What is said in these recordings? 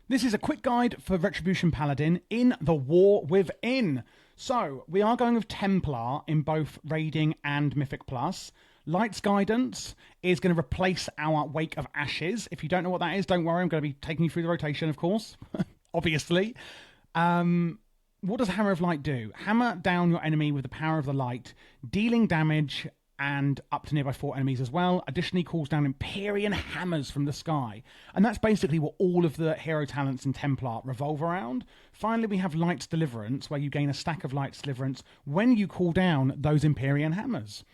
This is a quick guide for Retribution Paladin in the War Within. So, we are going with Templar in both Raiding and Mythic Plus. Light's Guidance is going to replace our Wake of Ashes. If you don't know what that is, don't worry, I'm going to be taking you through the rotation, of course, obviously. What does Hammer of Light do? Hammer down your enemy with the power of the light, dealing damage and up to nearby 4 enemies as well. Additionally, calls down Empyrean hammers from the sky. And that's basically what all of the hero talents in Templar revolve around. Finally, we have Light's Deliverance, where you gain a stack of Light's Deliverance when you call down those Empyrean hammers.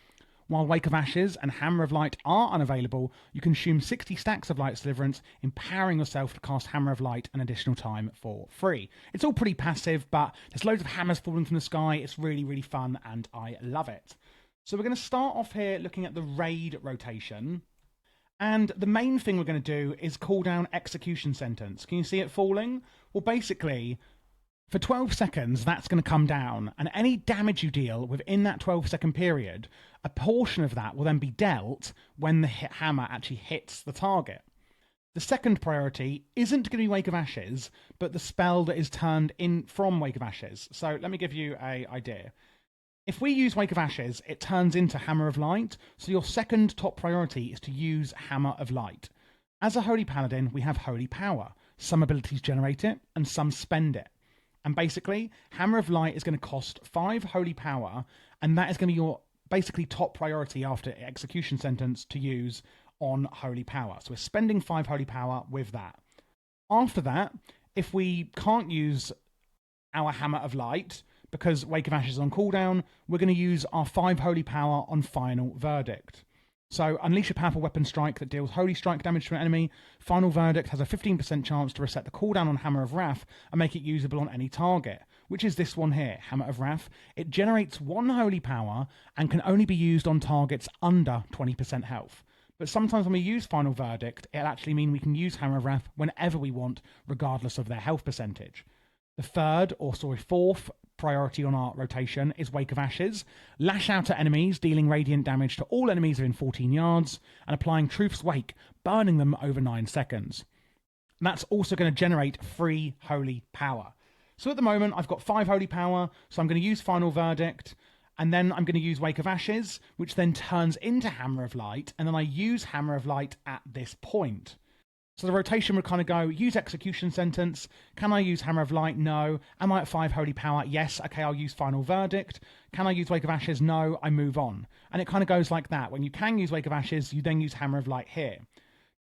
While Wake of Ashes and Hammer of Light are unavailable, you consume 60 stacks of Light's Deliverance, empowering yourself to cast Hammer of Light an additional time for free. It's all pretty passive, but there's loads of hammers falling from the sky. It's really, really fun, and I love it. So we're going to start off here looking at the raid rotation. And the main thing we're going to do is call down Execution Sentence. Can you see it falling? Well, basically, for 12 seconds, that's going to come down. And any damage you deal within that 12-second period, a portion of that will then be dealt when the hammer actually hits the target. The second priority isn't going to be Wake of Ashes, but the spell that is turned in from Wake of Ashes. So let me give you an idea. If we use Wake of Ashes, it turns into Hammer of Light, so your second top priority is to use Hammer of Light. As a Holy Paladin, we have Holy Power. Some abilities generate it, and some spend it. And basically, Hammer of Light is going to cost 5 Holy Power, and that is going to be your basically top priority after Execution Sentence to use on Holy Power. So we're spending 5 Holy Power with that. After that, if we can't use our Hammer of Light, because Wake of Ashes is on cooldown, we're going to use our 5 Holy Power on Final Verdict. So unleash a powerful weapon strike that deals Holy Strike damage to an enemy. Final Verdict has a 15% chance to reset the cooldown on Hammer of Wrath and make it usable on any target, which is this one here, Hammer of Wrath. It generates 1 Holy Power and can only be used on targets under 20% health. But sometimes when we use Final Verdict, it'll actually mean we can use Hammer of Wrath whenever we want, regardless of their health percentage. The fourth priority on our rotation is Wake of Ashes. Lash out at enemies, dealing radiant damage to all enemies within 14 yards, and applying Truth's Wake, burning them over 9 seconds. And that's also going to generate 3 Holy Power. So at the moment, I've got 5 Holy Power, so I'm going to use Final Verdict, and then I'm going to use Wake of Ashes, which then turns into Hammer of Light, and then I use Hammer of Light at this point. So the rotation would kind of go, use Execution Sentence. Can I use Hammer of Light? No. Am I at 5 Holy Power? Yes. Okay, I'll use Final Verdict. Can I use Wake of Ashes? No. I move on. And it kind of goes like that. When you can use Wake of Ashes, you then use Hammer of Light here.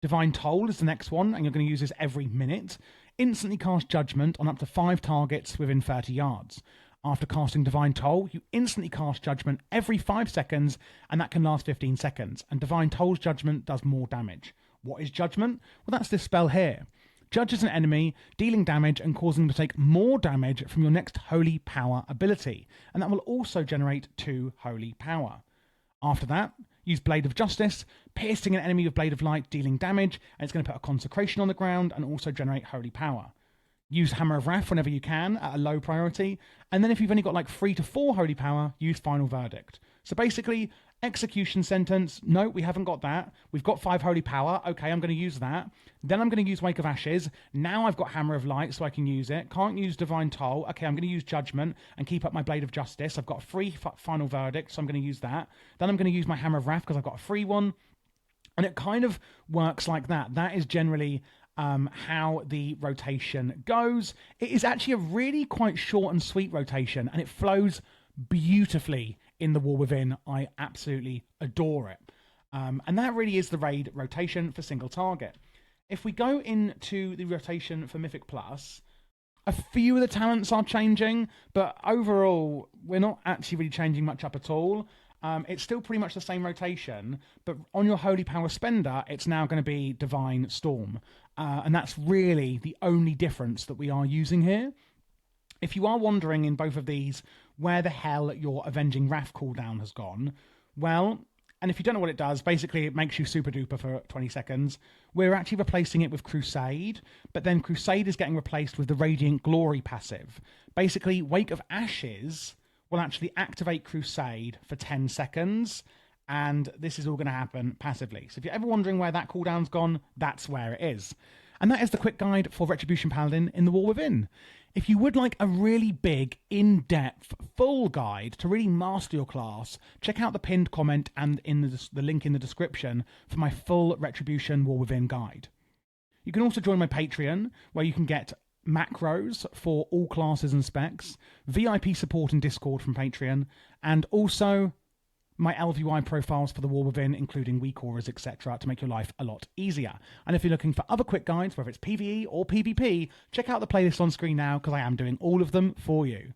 Divine Toll is the next one, and you're going to use this every minute. Instantly cast Judgment on up to 5 targets within 30 yards. After casting Divine Toll, you instantly cast Judgment every 5 seconds, and that can last 15 seconds. And Divine Toll's Judgment does more damage. What is Judgment? Well, that's this spell here. Judges an enemy, dealing damage and causing them to take more damage from your next Holy Power ability. And that will also generate 2 Holy Power. After that, use Blade of Justice, piercing an enemy with Blade of Light, dealing damage, and it's going to put a Consecration on the ground and also generate Holy Power. Use Hammer of Wrath whenever you can at a low priority. And then if you've only got like 3 to 4 Holy Power, use Final Verdict. So basically, Execution Sentence, no, we haven't got that. We've got 5 Holy Power. Okay, I'm going to use that. Then I'm going to use Wake of Ashes. Now I've got Hammer of Light, so I can use it. Can't use Divine Toll. Okay, I'm going to use Judgment and keep up my Blade of Justice. I've got a free Final Verdict, so I'm going to use that. Then I'm going to use my Hammer of Wrath because I've got a free one. And it kind of works like that. That is generally how the rotation goes. It is actually a really quite short and sweet rotation, and it flows beautifully in the War Within. I absolutely adore it. And that really is the raid rotation for single target. If we go into the rotation for Mythic Plus, a few of the talents are changing, but overall, we're not actually really changing much up at all. It's still pretty much the same rotation, but on your Holy Power spender, it's now going to be Divine Storm. And that's really the only difference that we are using here. If you are wondering in both of these where the hell your Avenging Wrath cooldown has gone, well, and if you don't know what it does, basically it makes you super duper for 20 seconds. We're actually replacing it with Crusade, but then Crusade is getting replaced with the Radiant Glory passive. Basically, Wake of Ashes will actually activate Crusade for 10 seconds, and this is all going to happen passively. So if you're ever wondering where that cooldown's gone, that's where it is. And that is the quick guide for Retribution Paladin in the War Within. If you would like a really big, in-depth, full guide to really master your class, check out the pinned comment and in the link in the description for my full Retribution War Within guide. You can also join my Patreon, where you can get macros for all classes and specs, VIP support and Discord from Patreon, and also my LVY profiles for the War Within, including weak auras, etc., to make your life a lot easier. And if you're looking for other quick guides, whether it's PvE or PvP, check out the playlist on screen now, because I am doing all of them for you.